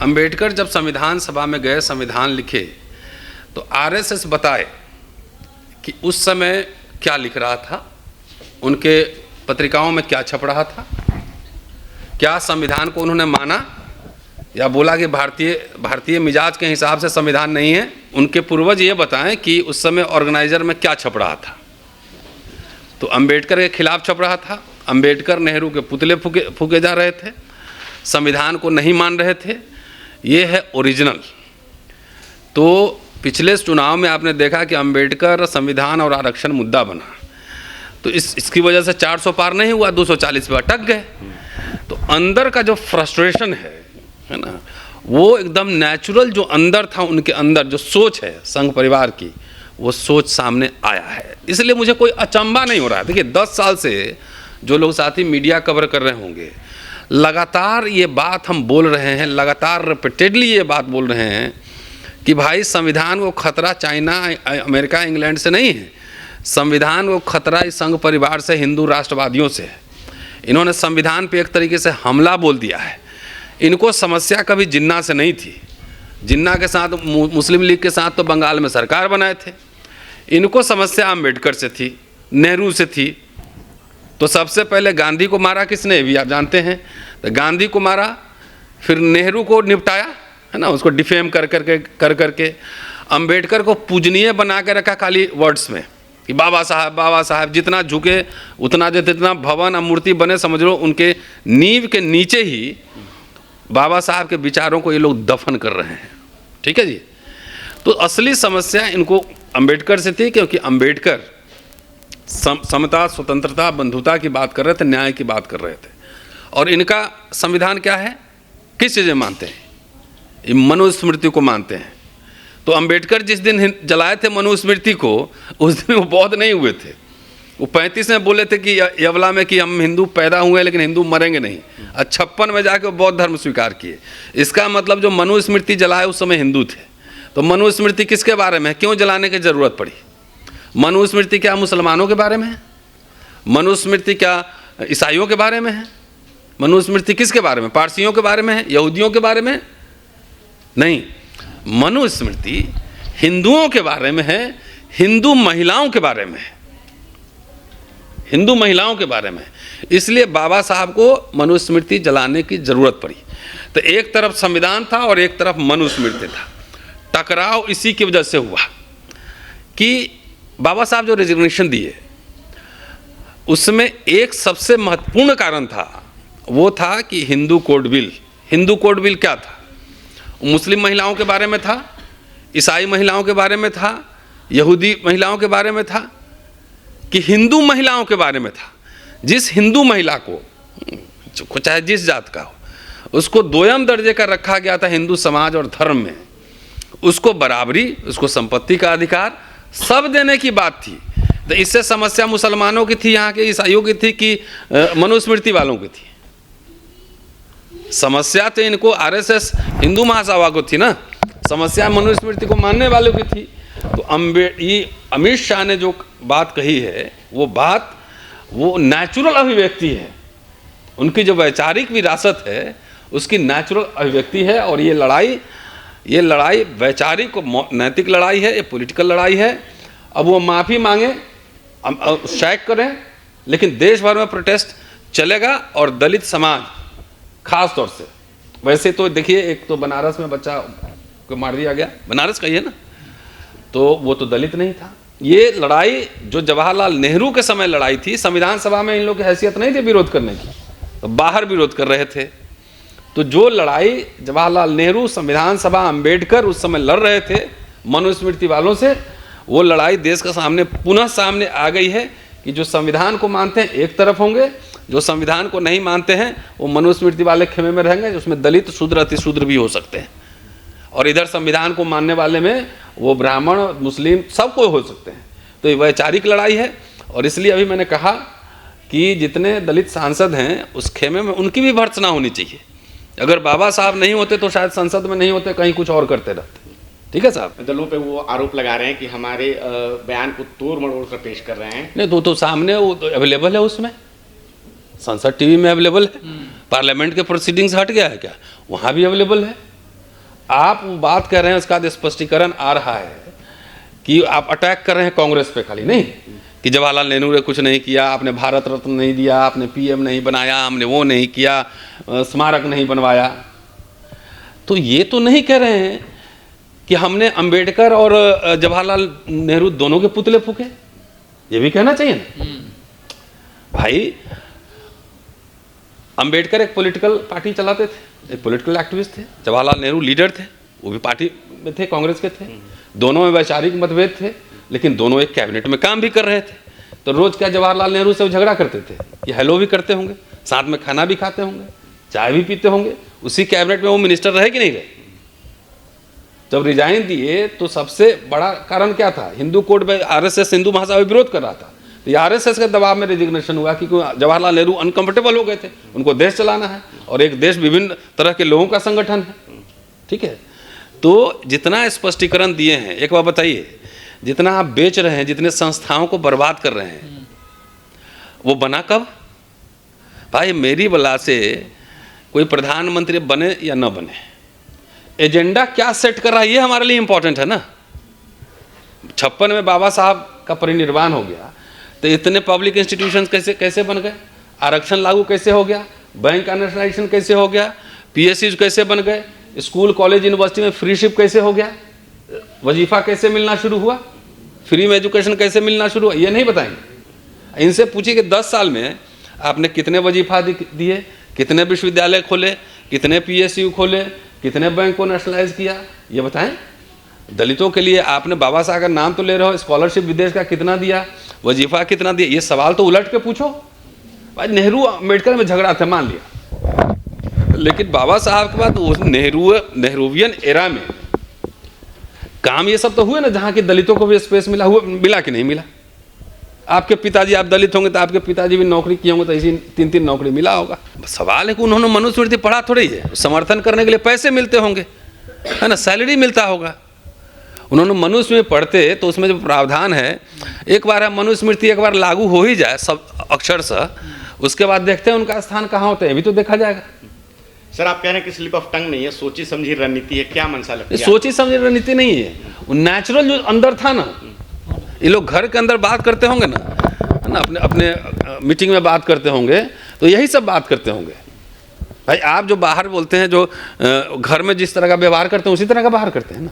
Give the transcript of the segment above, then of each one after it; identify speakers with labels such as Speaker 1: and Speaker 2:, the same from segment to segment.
Speaker 1: अंबेडकर जब संविधान सभा में गए, संविधान लिखे, तो आरएसएस बताए कि उस समय क्या लिख रहा था, उनके पत्रिकाओं में क्या छप रहा था, क्या संविधान को उन्होंने माना या बोला कि भारतीय मिजाज के हिसाब से संविधान नहीं है। उनके पूर्वज ये बताएं कि उस समय ऑर्गेनाइजर में क्या छप रहा था। तो अंबेडकर के खिलाफ छप रहा था, अंबेडकर नेहरू के पुतले फूके जा रहे थे, संविधान को नहीं मान रहे थे। ये है ओरिजिनल। तो पिछले चुनाव में आपने देखा कि अंबेडकर, संविधान और आरक्षण मुद्दा बना, तो इसकी वजह से 400 पार नहीं हुआ, 240 पे अटक गए। तो अंदर का जो फ्रस्ट्रेशन है ना, वो एकदम नेचुरल जो अंदर था, उनके अंदर जो सोच है संघ परिवार की, वो सोच सामने आया है। इसलिए मुझे कोई अचंभा नहीं हो रहा है। देखिए 10 साल से जो लोग साथी मीडिया कवर कर रहे होंगे, लगातार ये बात हम बोल रहे हैं, लगातार रिपीटेडली ये बात बोल रहे हैं कि भाई संविधान को खतरा चाइना, अमेरिका, इंग्लैंड से नहीं है, संविधान को खतरा इस संघ परिवार से, हिंदू राष्ट्रवादियों से है। इन्होंने संविधान पे एक तरीके से हमला बोल दिया है। इनको समस्या कभी जिन्ना से नहीं थी। जिन्ना के साथ, मुस्लिम लीग के साथ तो बंगाल में सरकार बनाए थे। इनको समस्या अम्बेडकर से थी, नेहरू से थी। तो सबसे पहले गांधी को मारा किसने, भी आप जानते हैं। तो गांधी को मारा, फिर नेहरू को निपटाया, है ना, उसको डिफेम कर करके अम्बेडकर को पूजनीय बना के रखा खाली वर्ड्स में कि बाबा साहब जितना झुके उतना, जितना भवन और मूर्ति बने, समझ लो उनके नींव के नीचे ही बाबा साहब के विचारों को ये लोग दफन कर रहे हैं। ठीक है जी। तो असली समस्या इनको अंबेडकर से थी, क्योंकि अंबेडकर समता, स्वतंत्रता, बंधुता की बात कर रहे थे, न्याय की बात कर रहे थे। और इनका संविधान क्या है, किस चीज़ें मानते हैं, ये मनुस्मृति को मानते हैं। तो अंबेडकर जिस दिन जलाए थे मनुस्मृति को, उस दिन वो बौद्ध नहीं हुए थे। वो 35 में बोले थे कि यवला में कि हम हिंदू पैदा हुए लेकिन हिंदू मरेंगे नहीं। 56 में जाके वो बौद्ध धर्म स्वीकार किए। इसका मतलब जो मनुस्मृति जलाए उस समय हिंदू थे। तो मनुस्मृति किसके बारे में है, क्यों जलाने की जरूरत पड़ी? मनुस्मृति क्या मुसलमानों के बारे में है? मनुस्मृति क्या ईसाइयों के बारे में है? मनुस्मृति किसके बारे में, पारसियों के बारे में है, यहूदियों के बारे में नहीं। मनुस्मृति हिंदुओं के बारे में है, हिंदू महिलाओं के बारे में है, हिंदू महिलाओं के बारे में। इसलिए बाबा साहब को मनुस्मृति जलाने की जरूरत पड़ी। तो एक तरफ संविधान था और एक तरफ मनुस्मृति था। टकराव इसी की वजह से हुआ कि बाबा साहब जो रेजिग्नेशन दिए, उसमें एक सबसे महत्वपूर्ण कारण था, वो था कि Hindu code bill. Hindu code bill क्या था? मुस्लिम महिलाओं के बारे में था, ईसाई महिलाओं के बारे में था, यहूदी महिलाओं के बारे में था, कि हिंदू महिलाओं के बारे में था। जिस हिंदू महिला को, चाहे जिस जात का हो, उसको दोयम दर्जे का रखा गया था हिंदू समाज और धर्म में। उसको बराबरी, उसको संपत्ति का अधिकार सब देने की बात थी। तो इससे समस्या मुसलमानों की थी, यहाँ के ईसाइयों की थी कि मनुस्मृति वालों की थी? समस्या तो इनको आरएसएस हिंदू महासभा को थी ना, समस्या मनुस्मृति को मानने वालों की थी। तो अमित शाह ने जो बात कही है, वो बात, वो नेचुरल अभिव्यक्ति है। उनकी जो वैचारिक विरासत है, उसकी नेचुरल अभिव्यक्ति है। और ये लड़ाई वैचारिक और नैतिक लड़ाई है, ये पॉलिटिकल लड़ाई है। अब वो माफ़ी मांगे, शैक करें, लेकिन देश भर में प्रोटेस्ट चलेगा। और दलित समाज खास तौर से, वैसे तो देखिए, एक तो बनारस में बच्चा को मार दिया गया, बनारस का ही है ना, तो वो तो दलित नहीं था। ये लड़ाई जो जवाहरलाल नेहरू के समय लड़ाई थी, संविधान सभा में इन लोगों की हैसियत नहीं थी विरोध करने की, तो बाहर विरोध कर रहे थे। तो जो लड़ाई जवाहरलाल नेहरू, संविधान सभा, अंबेडकर उस समय लड़ रहे थे मनुस्मृति वालों से, वो लड़ाई देश के सामने पुनः सामने आ गई है कि जो संविधान को मानते हैं एक तरफ होंगे, जो संविधान को नहीं मानते हैं वो मनुस्मृति वाले खेमे में रहेंगे, जिसमें दलित, शूद्र, अतिशूद्र भी हो सकते हैं। और इधर संविधान को मानने वाले में वो ब्राह्मण, मुस्लिम, सब कोई हो सकते हैं। तो ये वैचारिक लड़ाई है। और इसलिए अभी मैंने कहा कि जितने दलित सांसद हैं उस खेमे में, उनकी भी भर्त्सना होनी चाहिए। अगर बाबा साहब नहीं होते तो शायद संसद में नहीं होते, कहीं कुछ और करते रहते। ठीक है साहब।
Speaker 2: दलों पे वो आरोप लगा रहे हैं कि हमारे बयान को तोड़ मरोड़ कर पेश कर रहे हैं।
Speaker 1: नहीं तो सामने वो तो अवेलेबल है, उसमें संसद टीवी में अवेलेबल है। पार्लियामेंट के प्रोसीडिंग्स हट गया है क्या? वहाँ भी अवेलेबल है। आप बात कर रहे हैं, उसका स्पष्टीकरण आ रहा है कि आप अटैक कर रहे हैं कांग्रेस पे खाली, नहीं कि जवाहरलाल नेहरू ने कुछ नहीं किया, आपने भारत रत्न नहीं दिया, आपने पीएम नहीं बनाया, हमने वो नहीं किया, स्मारक नहीं बनवाया। तो ये तो नहीं कह रहे हैं कि हमने अंबेडकर और जवाहरलाल नेहरू दोनों के पुतले फूके, ये भी कहना चाहिए ना भाई। अंबेडकर एक पॉलिटिकल पार्टी चलाते थे, एक पॉलिटिकल एक्टिविस्ट थे, जवाहरलाल नेहरू लीडर थे, वो भी पार्टी में थे, कांग्रेस के थे, दोनों में वैचारिक मतभेद थे, लेकिन दोनों एक कैबिनेट में काम भी कर रहे थे। तो रोज क्या जवाहरलाल नेहरू से वो झगड़ा करते थे, ये हेलो भी करते होंगे, साथ में खाना भी खाते होंगे, चाय भी पीते होंगे, उसी कैबिनेट में वो मिनिस्टर रहे कि नहीं रहे। जब रिजाइन दिए तो सबसे बड़ा कारण क्या था, हिंदू कोड में आरएसएस हिंदू महासभा विरोध कर रहा था, तो आरएसएस के दबाव में रेजिग्नेशन हुआ कि जवाहरलाल नेहरू अनकंफर्टेबल हो गए थे, उनको देश चलाना है और एक देश विभिन्न तरह के लोगों का संगठन है, ठीक है। तो जितना स्पष्टीकरण दिए हैं, एक बार बताइए, जितना आप बेच रहे हैं, जितने संस्थाओं को बर्बाद कर रहे हैं, वो बना कब भाई? मेरी बला से कोई प्रधानमंत्री बने या न बने, एजेंडा क्या सेट कर रहा है, ये हमारे लिए इंपॉर्टेंट है ना। 56 में बाबा साहब का परिनिर्वाण हो गया, तो इतने पब्लिक इंस्टीट्यूशंस कैसे बन गए, आरक्षण लागू कैसे हो गया, बैंक का नेशनलाइजेशन कैसे हो गया, पीएसयू कैसे बन गए, स्कूल कॉलेज यूनिवर्सिटी में फ्रीशिप कैसे हो गया, वजीफा कैसे मिलना शुरू हुआ, फ्री में एजुकेशन कैसे मिलना शुरू हुआ, ये नहीं बताएंगे। इनसे पूछिए कि 10 साल में आपने कितने वजीफा दिए, कितने विश्वविद्यालय खोले, कितने पीएसयू खोले, कितने बैंक को नेशनलाइज किया, ये बताएं। दलितों के लिए आपने बाबा साहब का नाम तो ले रहे हो, स्कॉलरशिप विदेश का कितना दिया, वजीफा कितना दिया, ये सवाल तो उलट के पूछो। भाई नेहरू अम्बेडकर में झगड़ा था मान लिया, लेकिन बाबा साहब के बाद उस नेहरूवियन एरा में काम ये सब तो हुए ना, जहाँ की दलितों को भी स्पेस मिला कि नहीं मिला। आपके पिताजी, आप दलित होंगे तो आपके पिताजी भी नौकरी किए होंगे, तो ऐसी 3-3 नौकरी मिला होगा। सवाल है कि उन्होंने मनुस्मृति पढ़ा थोड़ी है, समर्थन करने के लिए पैसे मिलते होंगे, है ना, सैलरी मिलता होगा। उन्होंने मनुस्मृति पढ़ते तो उसमें जो प्रावधान है, एक बार मनुस्मृति एक बार लागू हो ही जाए सब अक्षरशः, उसके बाद देखते हैं उनका स्थान कहाँ होता है, ये भी तो देखा जाएगा।
Speaker 2: सर आप कह रहे हैं कि स्लिप ऑफ टंग नहीं है, सोची समझी रणनीति है, क्या मंशा लगती है?
Speaker 1: सोची समझी रणनीति नहीं है, वो नेचुरल जो अंदर था ना, ये लोग घर के अंदर बात करते होंगे ना, है ना, अपने मीटिंग में बात करते होंगे, तो यही सब बात करते होंगे। भाई आप जो बाहर बोलते हैं, जो घर में जिस तरह का व्यवहार करते हैं उसी तरह का बाहर करते हैं ना,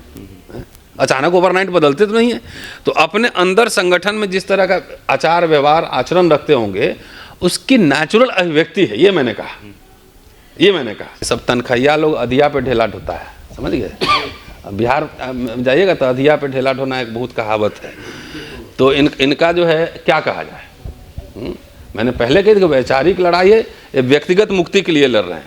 Speaker 1: अचानक ओवरनाइट बदलते तो नहीं है। तो अपने अंदर संगठन में जिस तरह का आचार व्यवहार आचरण रखते होंगे, उसकी नेचुरल अभिव्यक्ति है, ये मैंने कहा, ये मैंने कहा। सब तनख्वाहिया लोग अधिया पे ढेला ढोता है, समझ गए। बिहार जाइएगा तो अधिया पे ढेला ढोना एक बहुत कहावत है। तो इनका जो है क्या कहा जाए, मैंने पहले कही थी कि वैचारिक लड़ाई है, ये व्यक्तिगत मुक्ति के लिए लड़ रहे हैं।